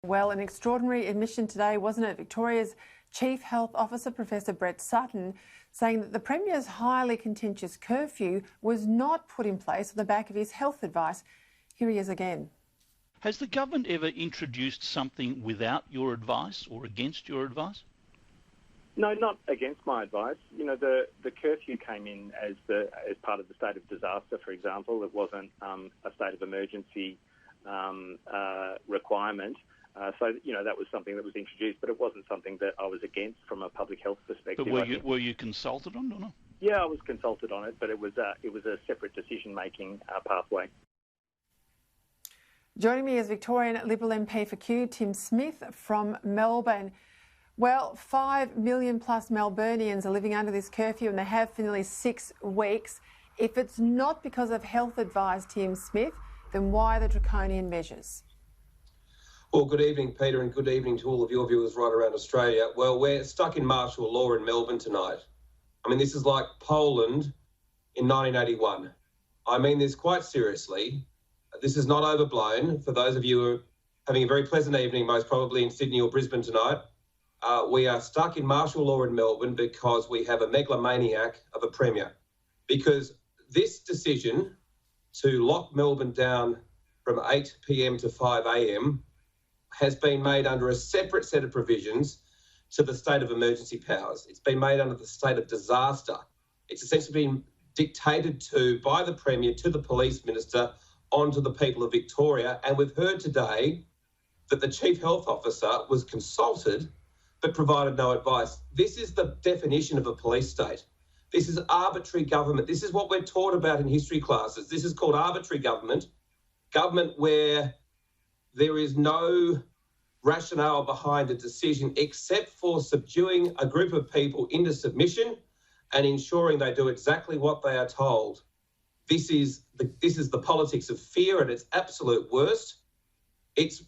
Well, an extraordinary admission today, wasn't it? Victoria's Chief Health Officer, Professor Peta Sutton, saying that the Premier's highly contentious curfew was not put in place on the back of his health advice. Here he is again. Has the government ever introduced something without your advice or against your advice? No, not against my advice. You know, the curfew came in as part of the state of disaster, for example. It wasn't a state of emergency requirement. So, you know, that was something that was introduced, but it wasn't something that I was against from a public health perspective. But were you consulted on it or not? Yeah, I was consulted on it, but it was a separate decision-making pathway. Joining me is Victorian Liberal MP for Kew, Tim Smith from Melbourne. Well, 5 million plus Melburnians are living under this curfew, and they have for nearly 6 weeks. If it's not because of health advice, Tim Smith, then why the draconian measures? Well, good evening, Peter, and good evening to all of your viewers right around Australia. Well, we're stuck in martial law in Melbourne tonight. I mean, this is like Poland in 1981. I mean this quite seriously. This is not overblown. For those of you who are having a very pleasant evening, most probably in Sydney or Brisbane tonight, we are stuck in martial law in Melbourne because we have a megalomaniac of a Premier. Because this decision to lock Melbourne down from 8 p.m. to 5 a.m. has been made under a separate set of provisions to the state of emergency powers. It's been made under the state of disaster. It's essentially been dictated to by the Premier to the Police Minister onto the people of Victoria. And we've heard today that the Chief Health Officer was consulted but provided no advice. This is the definition of a police state. This is arbitrary government. This is what we're taught about in history classes. This is called arbitrary government, government where there is no rationale behind a decision except for subduing a group of people into submission and ensuring they do exactly what they are told. This is the politics of fear at its absolute worst. It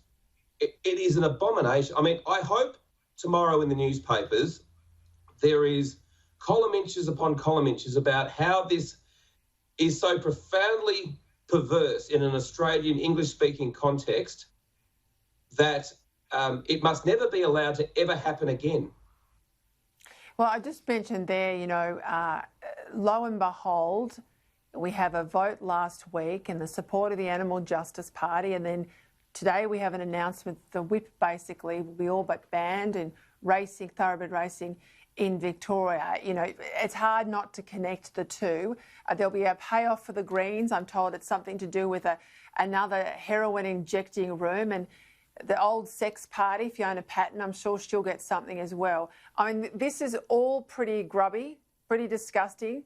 is an abomination. I mean, I hope tomorrow in the newspapers there is column inches upon column inches about how this is so profoundly perverse in an Australian English-speaking context that it must never be allowed to ever happen again. Well, I just mentioned there, you know, lo and behold, we have a vote last week in the support of the Animal Justice Party, and then today we have an announcement the whip basically will be all but banned in racing, thoroughbred racing in Victoria. You know, it's hard not to connect the two. There'll be a payoff for the Greens. I'm told it's something to do with another heroin injecting room, and the old sex party, Fiona Patton, I'm sure she'll get something as well. I mean, this is all pretty grubby, pretty disgusting,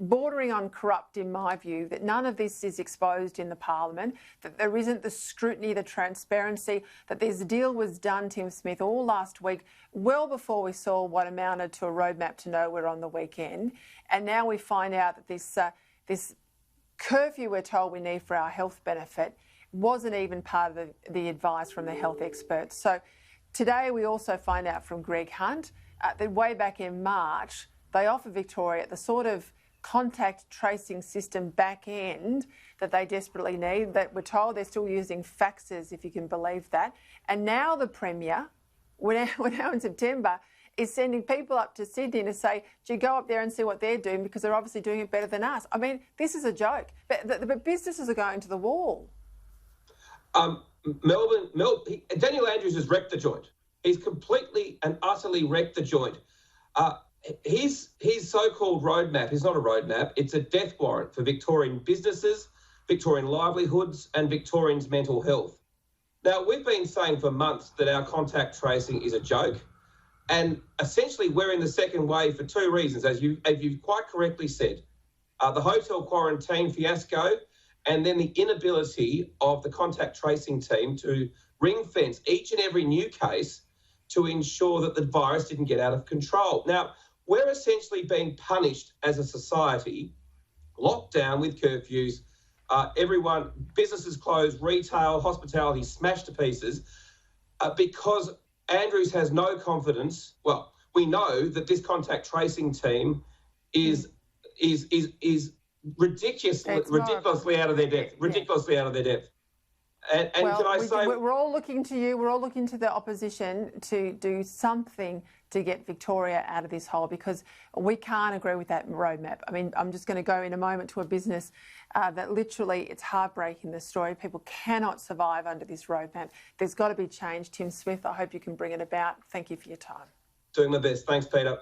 bordering on corrupt in my view, that none of this is exposed in the Parliament, that there isn't the scrutiny, the transparency, that this deal was done, Tim Smith, all last week, well before we saw what amounted to a roadmap to nowhere on the weekend. And now we find out that this curfew we're told we need for our health benefit wasn't even part of the advice from the health experts. So today we also find out from Greg Hunt that way back in March, they offered Victoria the sort of contact tracing system back end that they desperately need, that we're told they're still using faxes, if you can believe that. And now the Premier, we're now in September, is sending people up to Sydney to say, do you go up there and see what they're doing, because they're obviously doing it better than us. I mean, this is a joke. But businesses are going to the wall. Daniel Andrews has wrecked the joint. He's completely and utterly wrecked the joint. His so-called roadmap is not a roadmap. It's a death warrant for Victorian businesses, Victorian livelihoods and Victorians' mental health. Now, we've been saying for months that our contact tracing is a joke, and essentially we're in the second wave for 2 reasons, as you've quite correctly said. The hotel quarantine fiasco, and then the inability of the contact tracing team to ring-fence each and every new case to ensure that the virus didn't get out of control. Now, we're essentially being punished as a society, locked down with curfews, businesses closed, retail, hospitality smashed to pieces, because Andrews has no confidence. Well, we know that this contact tracing team is ridiculously out of their depth. And can I say... We're all looking to you, we're all looking to the opposition to do something to get Victoria out of this hole, because we can't agree with that roadmap. I mean, I'm just going to go in a moment to a business that literally, it's heartbreaking, the story. People cannot survive under this roadmap. There's got to be change. Tim Smith, I hope you can bring it about. Thank you for your time. Doing my best. Thanks, Peter.